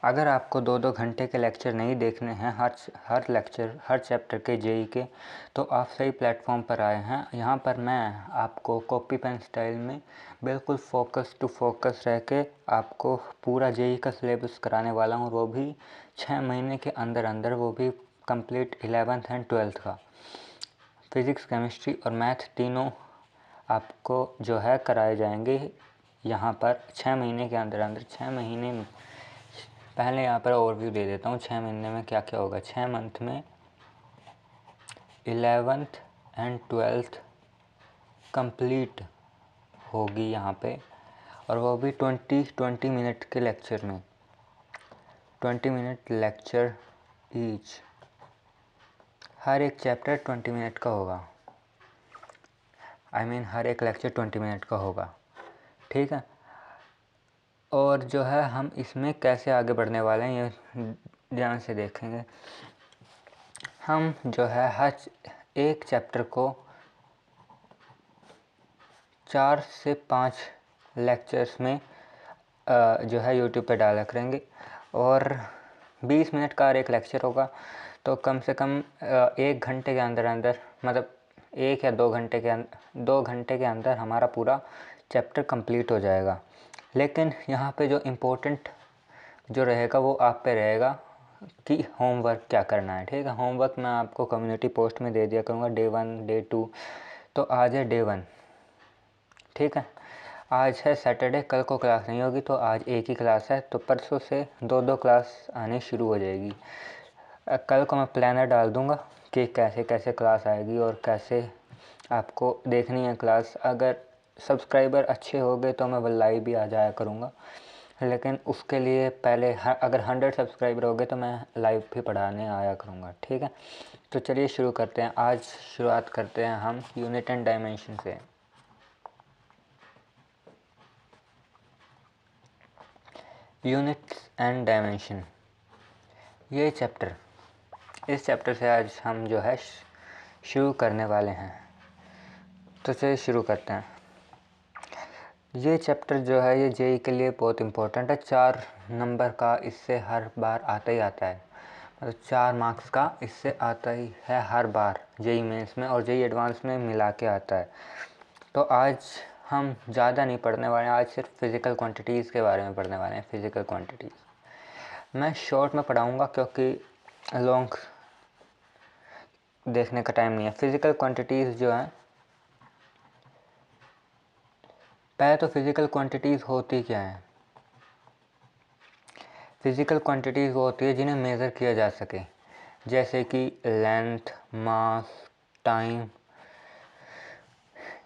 अगर आपको 2-2 घंटे के लेक्चर नहीं देखने हैं हर चैप्टर के जेई के, तो आप सही प्लेटफॉर्म पर आए हैं। यहाँ पर मैं आपको कॉपी पेन स्टाइल में बिल्कुल फोकस टू फोकस रह के आपको पूरा जेई का सिलेबस कराने वाला हूँ, वो भी 6 महीने के अंदर अंदर, वो भी कंप्लीट 11th एंड 12th का। फिज़िक्स, केमिस्ट्री और मैथ तीनों आपको जो है कराए जाएंगे यहाँ पर 6 महीने के अंदर अंदर। 6 महीने में पहले यहाँ पर ओवरव्यू दे देता हूँ 6 महीने में क्या क्या होगा। 6 मंथ में 11th एंड 12th कंप्लीट होगी यहाँ पे, और वो भी 20 मिनट के लेक्चर में, 20 मिनट लेक्चर ईच। हर एक चैप्टर 20 मिनट का होगा, हर एक लेक्चर 20 मिनट का होगा, ठीक है। और जो है हम इसमें कैसे आगे बढ़ने वाले हैं ये ध्यान से देखेंगे। हम जो है हर एक चैप्टर को 4 से 5 लेक्चर्स में जो है यूट्यूब पे डाला करेंगे, और 20 मिनट का हर एक लेक्चर होगा। तो कम से कम 1 घंटे के अंदर अंदर, मतलब 1 या 2 घंटे के 2 घंटे के अंदर हमारा पूरा चैप्टर कंप्लीट हो जाएगा। लेकिन यहाँ पे जो इम्पोर्टेंट जो रहेगा वो आप पे रहेगा कि होमवर्क क्या करना है, ठीक है। होमवर्क मैं आपको कम्युनिटी पोस्ट में दे दिया करूँगा, डे 1 डे 2। तो आज है डे 1, ठीक है। आज है सैटरडे, कल को क्लास नहीं होगी, तो आज एक ही क्लास है, तो परसों से 2-2 क्लास आनी शुरू हो जाएगी। कल को मैं प्लानर डाल दूँगा कि कैसे कैसे क्लास आएगी और कैसे आपको देखनी है क्लास। अगर सब्सक्राइबर अच्छे हो गए तो मैं लाइव भी आ जाया करूँगा, लेकिन उसके लिए पहले अगर 100 सब्सक्राइबर हो गए तो मैं लाइव भी पढ़ाने आया करूँगा, ठीक है। तो चलिए शुरू करते हैं। आज शुरुआत करते हैं हम यूनिट एंड डायमेंशन से। यूनिट्स एंड डायमेंशन, ये चैप्टर, इस चैप्टर से आज हम जो है शुरू करने वाले हैं। तो चलिए शुरू करते हैं। ये चैप्टर जो है ये जेई के लिए बहुत इम्पोर्टेंट है। 4 नंबर का इससे हर बार आता ही आता है, मतलब 4 मार्क्स का इससे आता ही है हर बार जेई मेंस में और जेई एडवांस में मिला के आता है। तो आज हम ज़्यादा नहीं पढ़ने वाले हैं, आज सिर्फ फिज़िकल क्वांटिटीज़ के बारे में पढ़ने वाले हैं। फ़िज़िकल क्वांटिटीज़ मैं शॉर्ट में पढ़ाऊँगा क्योंकि लॉन्ग देखने का टाइम नहीं है। फ़िज़िकल क्वांटिटीज़ जो हैं, पहले तो फ़िज़िकल क्वांटिटीज़ होती क्या है। फ़िज़िकल क्वांटिटीज़ वो होती है जिन्हें मेज़र किया जा सके, जैसे कि लेंथ, मास, टाइम,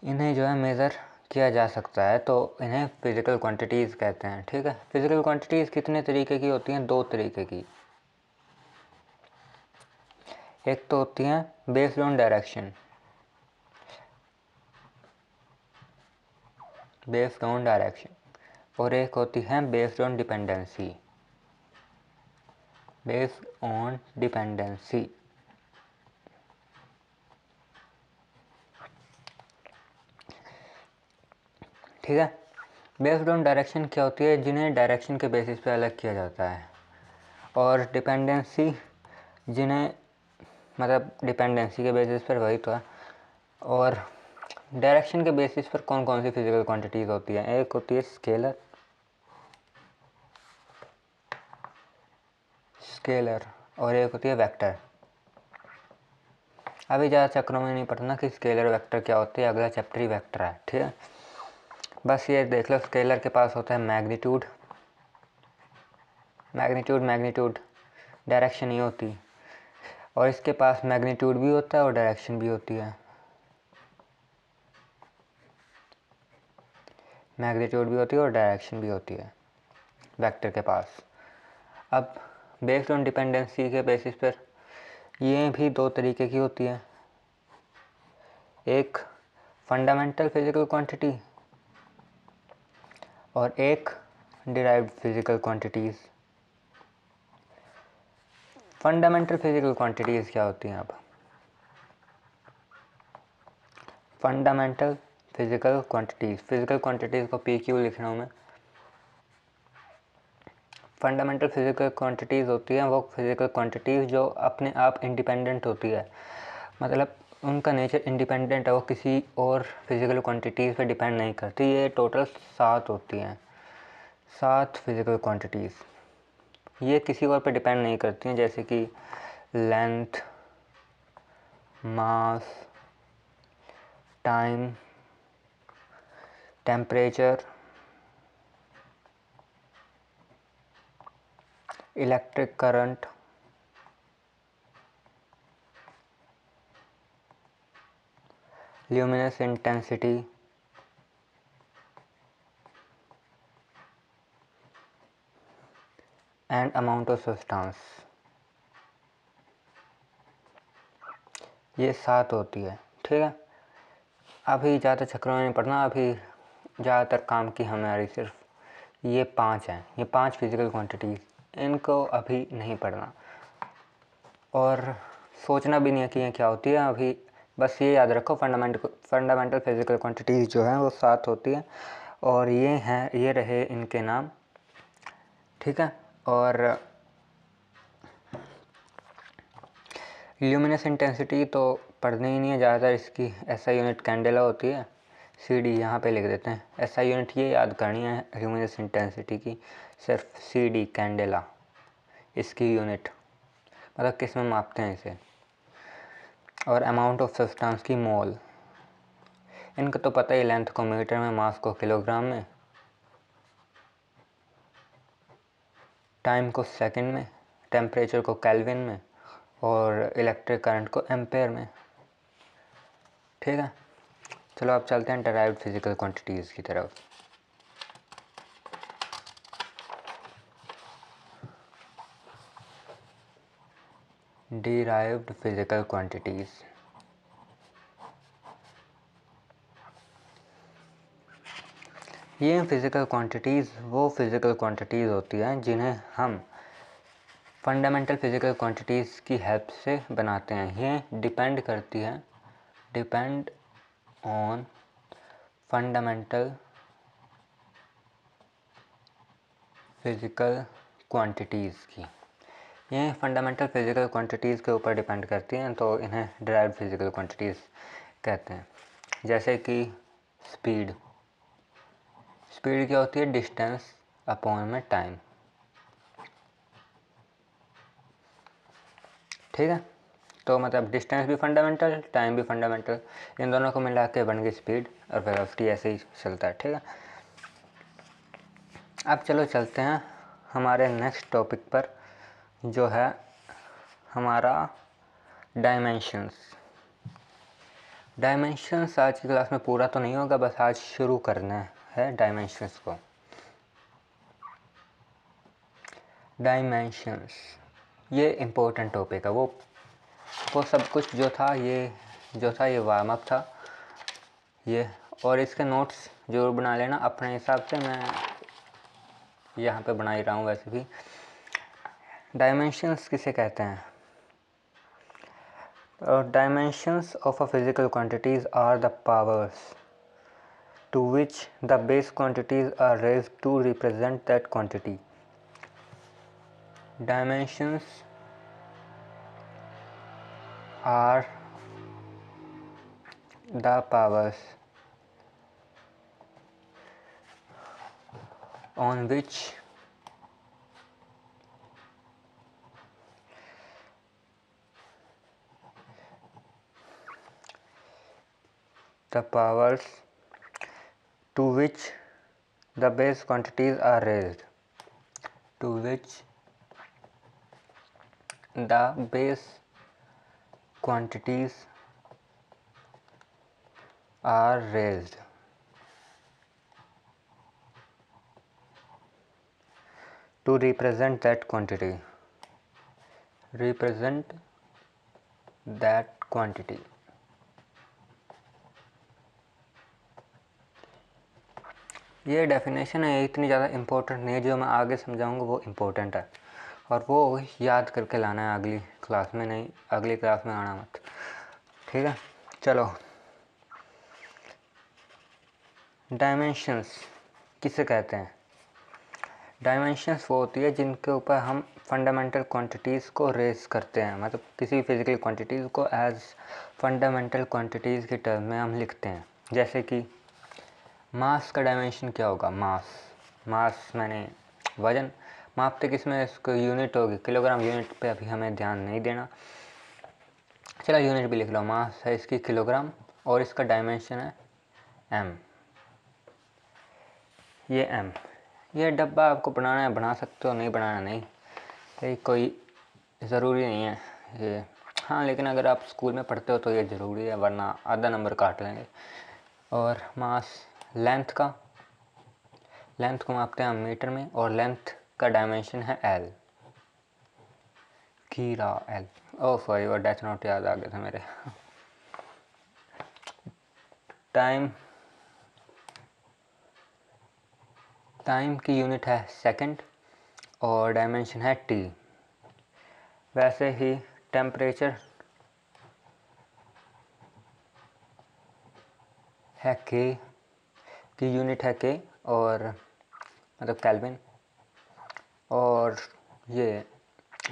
इन्हें जो है मेज़र किया जा सकता है, तो इन्हें फ़िज़िकल क्वांटिटीज़ कहते हैं, ठीक है। फ़िज़िकल क्वांटिटीज़ कितने तरीके की होती हैं? 2 तरीके की। एक तो होती हैं based on direction, based on direction, और एक होती है based on dependency, based on dependency, ठीक है। बेस्ड ऑन डायरेक्शन क्या होती है? जिन्हें डायरेक्शन के बेसिस पे अलग किया जाता है, और डिपेंडेंसी जिन्हें, मतलब डिपेंडेंसी के बेसिस पर, वही तो है। और डायरेक्शन के बेसिस पर कौन कौन सी फिजिकल क्वांटिटीज़ होती हैं? एक होती है स्केलर, और एक होती है वेक्टर। अभी ज़्यादा चक्रों में नहीं पढ़ना कि स्केलर वेक्टर क्या होती है, अगला चैप्टर ही वेक्टर है, ठीक है। बस ये देख लो, स्केलर के पास होता है मैग्नीट्यूड, मैग्नीट्यूड डायरेक्शन नहीं होती, और इसके पास मैग्नीट्यूड भी होता है और डायरेक्शन भी होती है। मैग्नीट्यूड भी होती है और डायरेक्शन भी होती है वेक्टर के पास। अब बेस्ड ऑन डिपेंडेंसी के बेसिस पर ये भी 2 तरीके की होती है, एक फंडामेंटल फिजिकल क्वांटिटी और एक derived physical quantities. Fundamental physical quantities क्या होती हैं? अब फंडामेंटल फिजिकल क्वांटिटीज़ को PQ लिख रहा हूँ मैं। फंडामेंटल फिजिकल क्वांटिटीज़ होती हैं वो फिजिकल क्वांटिटीज़ जो अपने आप इंडिपेंडेंट होती है, मतलब उनका नेचर इंडिपेंडेंट है, वो किसी और फिजिकल क्वांटिटीज़ पे डिपेंड नहीं करती। ये टोटल 7 होती हैं, 7 फिजिकल क्वांटिटीज़। ये किसी और पे डिपेंड नहीं करती हैं, जैसे कि length, mass, time, temperature, electric current, luminous intensity, and amount of substance. ये 7 होती है, ठीक है। अभी ज़्यादा चक्रों में नहीं पड़ना, अभी ज़्यादातर काम की हमारी सिर्फ ये 5 हैं, ये 5 फिजिकल क्वांटिटीज़, इनको अभी नहीं पढ़ना और सोचना भी नहीं है कि ये क्या होती है। अभी बस ये याद रखो फंडामेंटल फिजिकल क्वांटिटीज़ जो हैं वो 7 होती हैं और ये रहे इनके नाम, ठीक है। और ल्यूमिनस इंटेंसिटी तो पढ़नी ही नहीं है ज़्यादातर, इसकी SI यूनिट कैंडेला होती है, CD यहाँ पे लिख देते हैं। SI यूनिट ये याद करनी है ल्यूमिनस इंटेंसिटी की, सिर्फ CD कैंडेला इसकी यूनिट, मतलब किस में मापते हैं इसे। और अमाउंट ऑफ सब्सटेंस की मोल, इनको तो पता ही, लेंथ को मीटर में, मास को किलोग्राम में, टाइम को सेकंड में, टेम्परेचर को केल्विन में और इलेक्ट्रिक करंट को एम्पेयर में, ठीक है। चलो अब चलते हैं डिराइव्ड फिजिकल क्वांटिटीज़ की तरफ। डिराइव्ड फिजिकल क्वांटिटीज़, ये फिज़िकल क्वांटिटीज़ वो फिज़िकल क्वांटिटीज़ होती हैं जिन्हें हम फंडामेंटल फिज़िकल क्वांटिटीज़ की हेल्प से बनाते हैं। ये डिपेंड करती हैं, depend on fundamental physical quantities की, ये फंडामेंटल फिज़िकल क्वांटिटीज़ के ऊपर डिपेंड करती हैं, तो इन्हें डिराइव्ड फिज़िकल क्वांटिटीज़ कहते हैं। जैसे कि स्पीड, स्पीड क्या होती है, डिस्टेंस अपॉन में टाइम, ठीक है। तो मतलब डिस्टेंस भी फंडामेंटल, टाइम भी फंडामेंटल, इन दोनों को मिला के बन गई स्पीड, और वेलोसिटी ऐसे ही चलता है, ठीक है। अब चलो चलते हैं हमारे नेक्स्ट टॉपिक पर, जो है हमारा डायमेंशंस। डायमेंशंस आज की क्लास में पूरा तो नहीं होगा, बस आज शुरू करना है डायमेंशंस को। डायमेंशंस ये इम्पोर्टेंट टॉपिक है, वो सब कुछ जो था ये वार्म अप था ये, और इसके नोट्स ज़रूर बना लेना अपने हिसाब से, मैं यहाँ पे बना ही रहा हूँ वैसे भी। डायमेंशंस किसे कहते हैं? Dimensions of a physical quantities are the powers to which the base quantities are raised to represent that quantity. Dimensions are the powers on which the powers to which the base quantities are raised, to which the base quantities are raised to represent that quantity, represent that quantity. ये definition है, इतनी ज़्यादा important नहीं है, जो मैं आगे समझाऊंगा वो इम्पोर्टेंट है, और वो याद करके लाना है अगली क्लास में, नहीं अगली क्लास में आना मत, ठीक है। चलो, डायमेंशंस किसे कहते हैं? डायमेंशंस वो होती है जिनके ऊपर हम फंडामेंटल क्वांटिटीज़ को रेज करते हैं, मतलब किसी फिज़िकल क्वांटिटीज़ को एज फंडामेंटल क्वांटिटीज़ के टर्म में हम लिखते हैं। जैसे कि मास का डायमेंशन क्या होगा, मास मैंने वज़न, मापते किस में, इसको यूनिट होगी किलोग्राम, यूनिट पे अभी हमें ध्यान नहीं देना, चलो यूनिट भी लिख लो। मास है इसकी किलोग्राम और इसका डायमेंशन है एम। ये एम, ये डब्बा आपको बनाना है बना सकते हो, नहीं बनाना नहीं, ये कोई ज़रूरी नहीं है ये। हाँ, लेकिन अगर आप स्कूल में पढ़ते हो तो ये ज़रूरी है, वरना आधा नंबर काट लेंगे। और मास लेंथ को मापते हैं हम मीटर में, और लेंथ का डायमेंशन है एल, कीरा एल। ओह सॉरी, वो डेथ नोट याद आ गया था मेरे। टाइम की यूनिट है सेकंड और डायमेंशन है टी। वैसे ही टेम्परेचर है के, की यूनिट है के, और मतलब केल्विन, और ये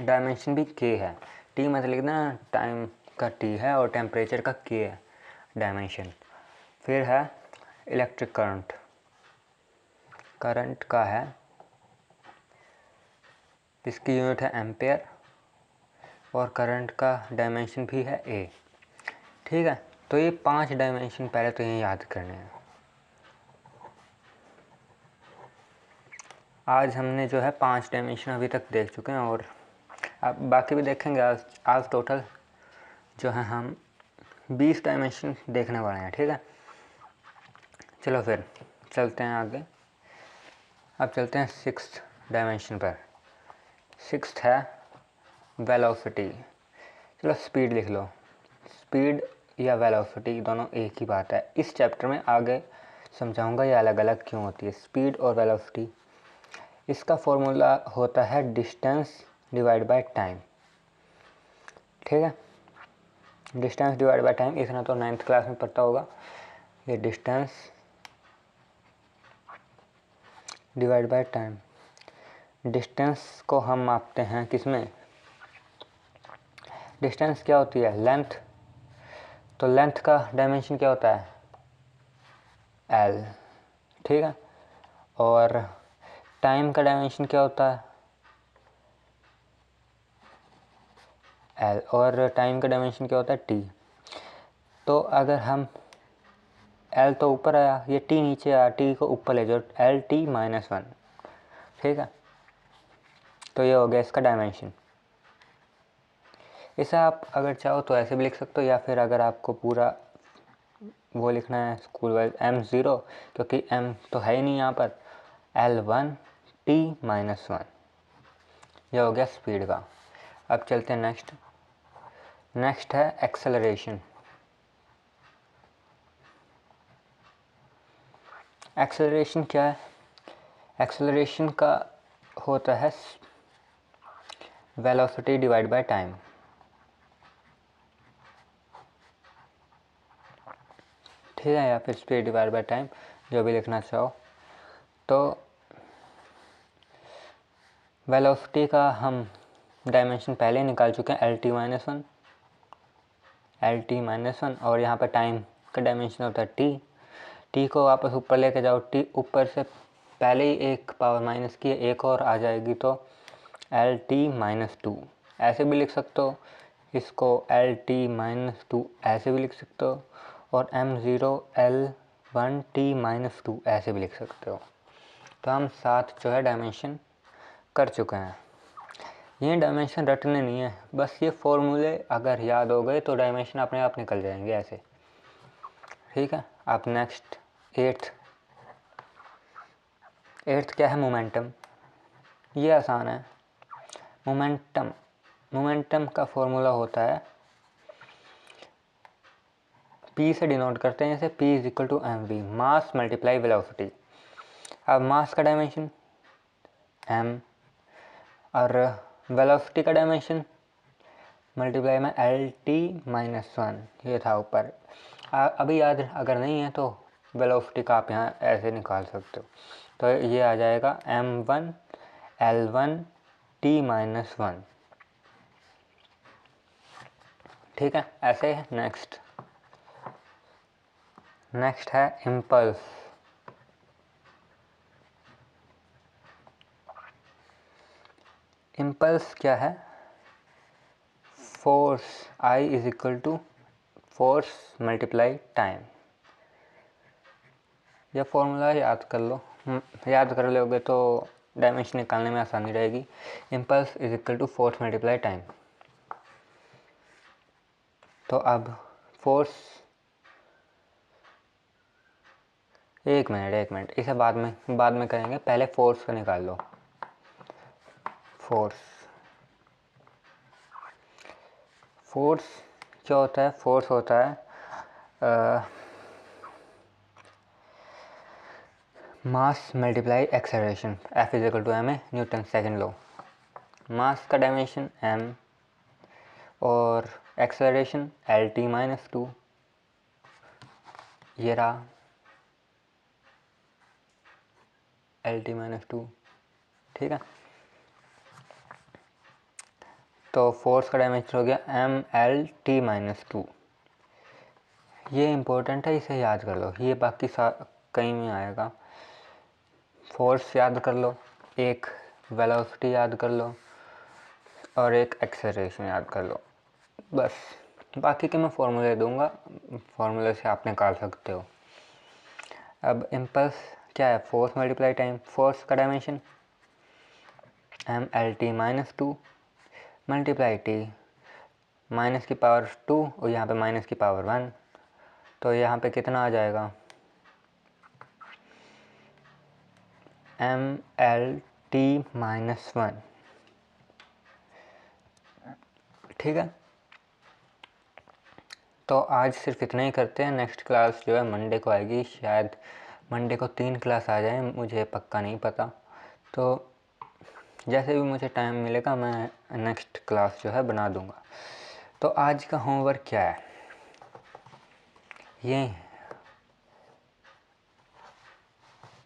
डायमेंशन भी के है। टी मतलब लिखना टाइम का टी है और टेम्परेचर का के है डायमेंशन। फिर है इलेक्ट्रिक करंट का है, इसकी यूनिट है एम्पेयर और करंट का डायमेंशन भी है ए। ठीक है, तो ये 5 डायमेंशन पहले तो ये याद करने हैं। आज हमने जो है 5 डायमेंशन अभी तक देख चुके हैं, और अब बाकी भी देखेंगे। आज टोटल जो है हम 20 डायमेंशन देखने वाले हैं। ठीक है, चलो फिर चलते हैं आगे। अब चलते हैं 6th डायमेंशन पर। 6th है वेलोसिटी। चलो स्पीड लिख लो। स्पीड या वेलोसिटी दोनों एक ही बात है। इस चैप्टर में आगे समझाऊंगा ये अलग अलग क्यों होती है स्पीड और वेलोसिटी। इसका फॉर्मूला होता है डिस्टेंस डिवाइड बाय टाइम। ठीक है, डिस्टेंस डिवाइड बाय टाइम, इतना तो 9th क्लास में पढ़ता होगा। ये distance divide by time, distance को हम मापते हैं किसमें, डिस्टेंस क्या होती है, लेंथ। तो लेंथ का डायमेंशन क्या होता है, एल। ठीक है, और टाइम का डायमेंशन क्या होता है, एल, और टाइम का डायमेंशन क्या होता है, टी। तो अगर हम एल तो ऊपर आया, ये टी नीचे आया, टी को ऊपर ले जाओ, एल टी -1। ठीक है, तो ये हो गया इसका डायमेंशन। इसे आप अगर चाहो तो ऐसे भी लिख सकते हो, या फिर अगर आपको पूरा वो लिखना है स्कूल वाइज m0, क्योंकि m तो है ही नहीं यहाँ पर, L1 t -1। यह हो गया स्पीड का। अब चलते हैं नेक्स्ट है एक्सेलरेशन। एक्सेलरेशन क्या है, एक्सेलरेशन का होता है वेलोसिटी डिवाइड बाय टाइम। ठीक है, या फिर स्पीड डिवाइड बाय टाइम, जो भी लिखना चाहो। तो वेलोसिटी का हम डायमेंशन पहले निकाल चुके हैं, LT-1, और यहाँ पर टाइम का डायमेंशन होता है टी को वापस ऊपर लेके जाओ, टी ऊपर से पहले ही एक पावर माइनस की, एक और आ जाएगी, तो LT-2 ऐसे भी लिख सकते हो इसको, LT-2 ऐसे भी लिख सकते हो, और M0 L1T-2 ऐसे भी लिख सकते हो। तो हम 7 जो है डायमेंशन कर चुके हैं। ये डायमेंशन रटने नहीं है, बस ये फॉर्मूले अगर याद हो गए तो डायमेंशन अपने आप निकल जाएंगे ऐसे। ठीक है, अब नेक्स्ट 8th क्या है, मोमेंटम। ये आसान है। मोमेंटम का फॉर्मूला होता है, P से डिनोट करते हैं जैसे P = mv, मास मल्टीप्लाई वेलोसिटी। अब मास का डायमेंशन m, और वेलोसिटी का डायमेंशन मल्टीप्लाई में LT-1, ये था ऊपर। अभी याद अगर नहीं है तो वेलोसिटी का आप यहाँ ऐसे निकाल सकते हो। तो ये आ जाएगा m1 L1 t-1। ठीक है, ऐसे है। नेक्स्ट है इम्पल्स। इम्पल्स क्या है? Force I is equal to force multiply time. यह फॉर्मूला याद कर लो, याद कर लोगे तो डायमेंशन निकालने में आसानी रहेगी। Impulse is equal to force multiply time. तो अब फोर्स, एक मिनट इसे बाद में करेंगे, पहले फोर्स को निकाल लो। फोर्स क्या होता है? फोर्स होता है mass multiply acceleration. F is equal to M A, Newton second law. Mass का डायमेंशन m और एक्सेलरेशन L t-2। ये रहा L t-2। ठीक है, तो फोर्स का डायमेंशन हो गया ML-t-2। ये इम्पोर्टेंट है, इसे याद कर लो, ये बाकी कहीं में आएगा। फोर्स याद कर लो, एक वेलोसिटी याद कर लो और एक एक्सेलरेशन याद कर लो, बस। बाकी के मैं फॉर्मूले दूंगा, फॉर्मूले से आप निकाल सकते हो। अब इम्पल्स क्या है? Force multiply time. फोर्स का dimension ML-t-2 multiply T, minus की पावर 2 और यहाँ पे माइनस की पावर 1, तो यहाँ पे कितना आ जाएगा? ML-t-1। ठीक है, तो आज सिर्फ इतना ही करते हैं। नेक्स्ट क्लास जो है मंडे को आएगी, शायद मंडे को 3 क्लास आ जाए, मुझे पक्का नहीं पता। तो जैसे भी मुझे टाइम मिलेगा मैं नेक्स्ट क्लास जो है बना दूंगा। तो आज का होमवर्क क्या है? ये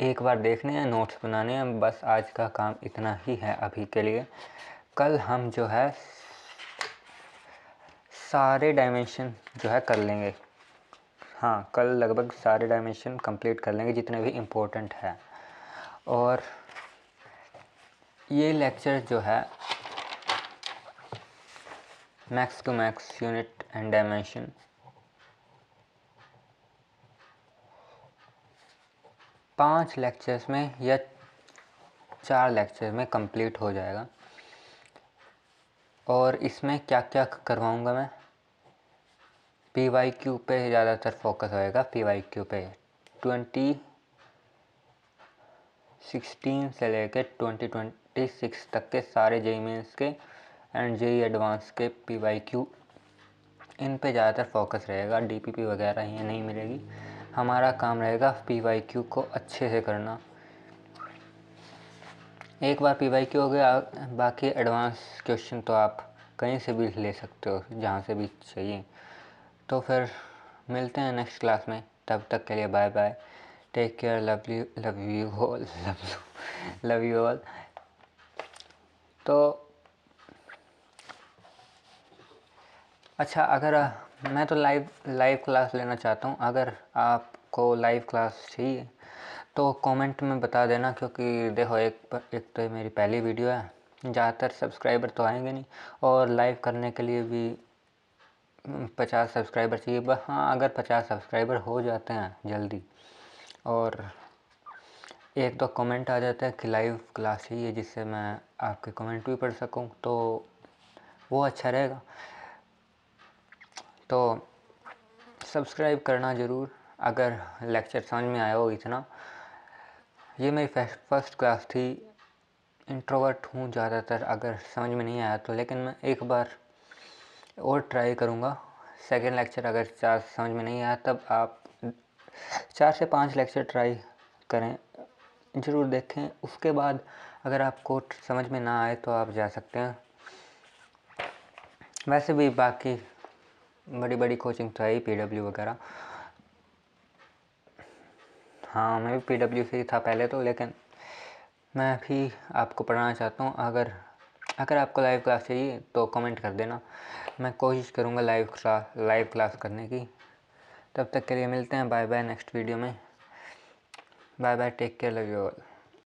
एक बार देखने हैं, नोट्स बनाने हैं, बस आज का काम इतना ही है अभी के लिए। कल हम जो है सारे डायमेंशन जो है कर लेंगे। हाँ, कल लगभग सारे डायमेंशन कंप्लीट कर लेंगे जितने भी इम्पोर्टेंट है। और ये लेक्चर जो है max to max unit and dimension 5 lectures में या 4 लेक्चर में कंप्लीट हो जाएगा। और इसमें क्या क्या करवाऊँगा मैं? PYQ पे ज़्यादातर फोकस होएगा। PYQ पे 2016 से लेकर 2026 तक के सारे JEE मेंस के एंड JEE एडवांस के PYQ, इन पे ज़्यादातर फोकस रहेगा। DPP वगैरह ये नहीं मिलेगी। हमारा काम रहेगा PYQ को अच्छे से करना। एक बार PYQ हो गया, बाकी एडवांस क्वेश्चन तो आप कहीं से भी ले सकते हो, जहाँ से भी चाहिए। तो फिर मिलते हैं नेक्स्ट क्लास में, तब तक के लिए bye bye, take care, love you all. तो अच्छा, अगर मैं तो लाइव क्लास लेना चाहता हूँ, अगर आपको लाइव क्लास चाहिए तो कमेंट में बता देना, क्योंकि देखो एक तो मेरी पहली वीडियो है, ज़्यादातर सब्सक्राइबर तो आएंगे नहीं, और लाइव करने के लिए भी 50 सब्सक्राइबर चाहिए। बस हाँ, अगर 50 सब्सक्राइबर हो जाते हैं जल्दी और एक दो कमेंट आ जाता है कि लाइव क्लास चाहिए, जिससे मैं आपके कमेंट भी पढ़ सकूं, तो वो अच्छा रहेगा। तो सब्सक्राइब करना ज़रूर, अगर लेक्चर समझ में आया हो इतना। ये मेरी फर्स्ट क्लास थी, इंट्रोवर्ट हूँ ज़्यादातर, अगर समझ में नहीं आया तो, लेकिन मैं एक बार और ट्राई करूँगा। सेकंड लेक्चर अगर 4 समझ में नहीं आया, तब आप 4 से 5 लेक्चर ट्राई करें, ज़रूर देखें। उसके बाद अगर आपको समझ में ना आए तो आप जा सकते हैं। वैसे भी बाकी बड़ी बड़ी कोचिंग तो है ही, PW वगैरह। हाँ, मैं भी PW से ही था पहले तो, लेकिन मैं भी आपको पढ़ाना चाहता हूँ। अगर आपको लाइव क्लास चाहिए तो कमेंट कर देना, मैं कोशिश करूँगा लाइव क्लास करने की। तब तक के लिए मिलते हैं, बाय बाय नेक्स्ट वीडियो में। Bye bye, take care, love you all.